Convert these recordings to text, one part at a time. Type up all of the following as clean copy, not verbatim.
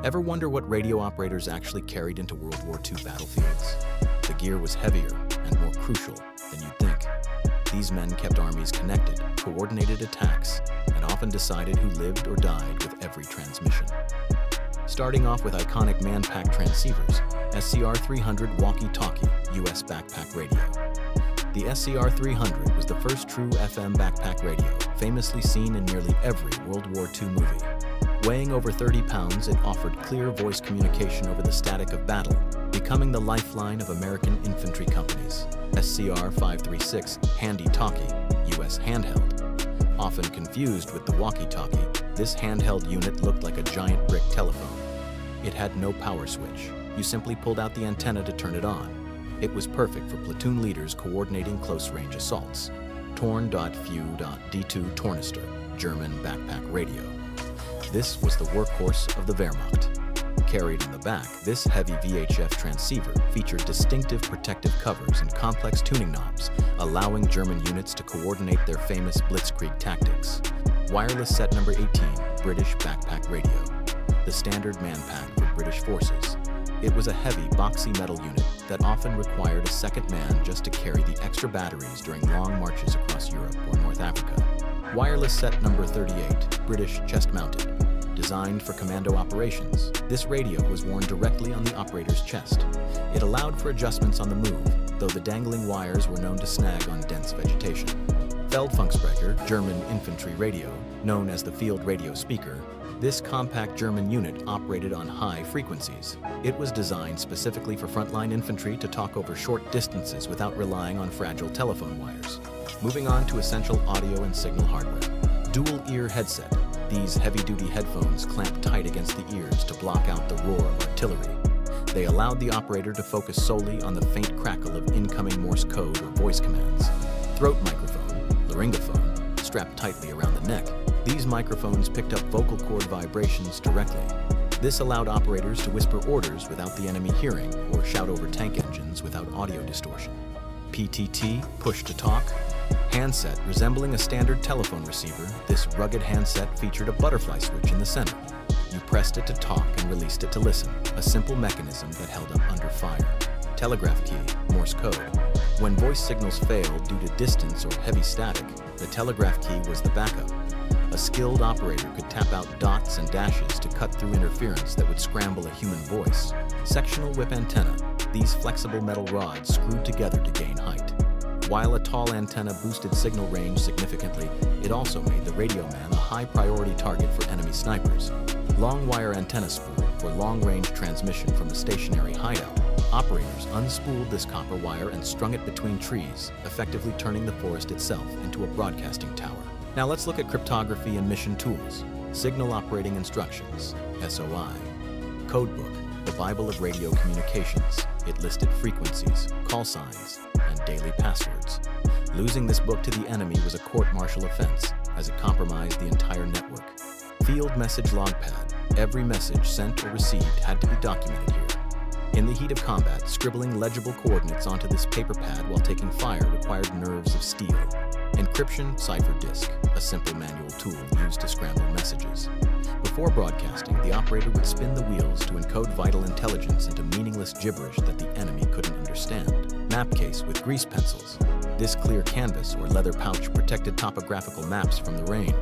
Ever wonder what radio operators actually carried into World War II battlefields? The gear was heavier and more crucial than you'd think. These men kept armies connected, coordinated attacks, and often decided who lived or died with every transmission. Starting off with iconic man-pack transceivers, SCR-300 walkie-talkie US backpack radio. The SCR-300 was the first true FM backpack radio, famously seen in nearly every World War II movie. Weighing over 30 pounds, it offered clear voice communication over the static of battle, becoming the lifeline of American infantry companies. SCR-536 handy-talkie, US handheld. Often confused with the walkie-talkie, this handheld unit looked like a giant brick telephone. It had no power switch. You simply pulled out the antenna to turn it on. It was perfect for platoon leaders coordinating close-range assaults. Torn.Few.D2 Tornister, German backpack radio. This was the workhorse of the Wehrmacht. Carried in the back, this heavy VHF transceiver featured distinctive protective covers and complex tuning knobs, allowing German units to coordinate their famous blitzkrieg tactics. Wireless set number 18, British backpack radio. The standard man-pack for British forces. It was a heavy, boxy metal unit that often required a second man just to carry the extra batteries during long marches across Europe or North Africa. Wireless set number 38, British chest-mounted. Designed for commando operations, this radio was worn directly on the operator's chest. It allowed for adjustments on the move, though the dangling wires were known to snag on dense vegetation. Feldfunksprecher, German infantry radio, known as the field radio speaker, this compact German unit operated on high frequencies. It was designed specifically for frontline infantry to talk over short distances without relying on fragile telephone wires. Moving on to essential audio and signal hardware. Dual-ear headset. These heavy-duty headphones clamped tight against the ears to block out the roar of artillery. They allowed the operator to focus solely on the faint crackle of incoming Morse code or voice commands. Throat microphone, laryngophone, strapped tightly around the neck. These microphones picked up vocal cord vibrations directly. This allowed operators to whisper orders without the enemy hearing or shout over tank engines without audio distortion. PTT, push-to-talk. Handset resembling a standard telephone receiver, this rugged handset featured a butterfly switch in the center. You pressed it to talk and released it to listen, a simple mechanism that held up under fire. Telegraph key, Morse code. When voice signals failed due to distance or heavy static, the telegraph key was the backup. A skilled operator could tap out dots and dashes to cut through interference that would scramble a human voice. Sectional whip antenna, these flexible metal rods screwed together to gain height. While a tall antenna boosted signal range significantly, it also made the radio man a high-priority target for enemy snipers. Long wire antenna spool for long-range transmission from a stationary hideout. Operators unspooled this copper wire and strung it between trees, effectively turning the forest itself into a broadcasting tower. Now let's look at cryptography and mission tools. Signal operating instructions, SOI. Codebook, the Bible of radio communications. It listed frequencies, call signs, and daily passwords. Losing this book to the enemy was a court-martial offense, as it compromised the entire network. Field message logpad. Every message sent or received had to be documented here. In the heat of combat, scribbling legible coordinates onto this paper pad while taking fire required nerves of steel. Encryption cipher disk, a simple manual tool used to scramble messages. Before broadcasting, the operator would spin the wheels to encode vital intelligence into meaningless gibberish that the enemy couldn't understand. Map case with grease pencils. This clear canvas or leather pouch protected topographical maps from the rain.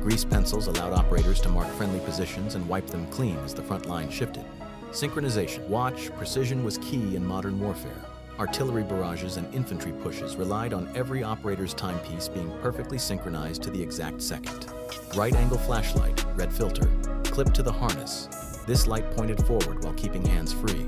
Grease pencils allowed operators to mark friendly positions and wipe them clean as the front line shifted. Synchronization. Watch, precision was key in modern warfare. Artillery barrages and infantry pushes relied on every operator's timepiece being perfectly synchronized to the exact second. Right-angle flashlight, red filter, clipped to the harness. This light pointed forward while keeping hands free.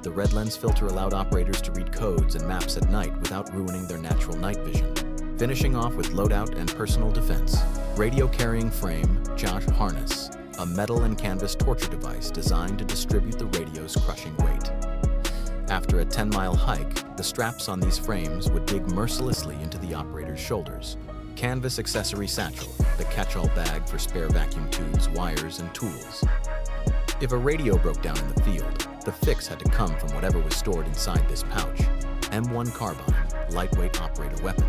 The red lens filter allowed operators to read codes and maps at night without ruining their natural night vision. Finishing off with loadout and personal defense. Radio carrying frame, Josh harness, a metal and canvas torture device designed to distribute the radio's crushing weight. After a 10-mile hike, the straps on these frames would dig mercilessly into the operator's shoulders. Canvas accessory satchel, the catch-all bag for spare vacuum tubes, wires, and tools. If a radio broke down in the field, the fix had to come from whatever was stored inside this pouch. M1 carbine, lightweight operator weapon.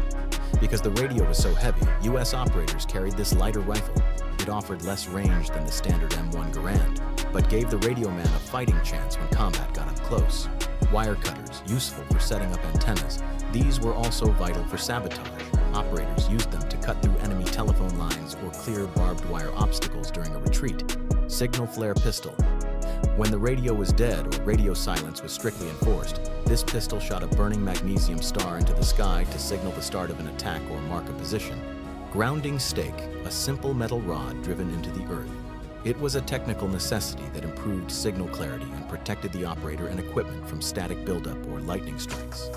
Because the radio was so heavy, US operators carried this lighter rifle. It offered less range than the standard M1 Garand, but gave the radio man a fighting chance when combat got up close. Wire cutters, useful for setting up antennas, these were also vital for sabotage. Operators used them to cut through enemy telephone lines or clear barbed wire obstacles during a retreat. Signal flare pistol. When the radio was dead or radio silence was strictly enforced, this pistol shot a burning magnesium star into the sky to signal the start of an attack or mark a position. Grounding stake, a simple metal rod driven into the earth. It was a technical necessity that improved signal clarity and protected the operator and equipment from static buildup or lightning strikes.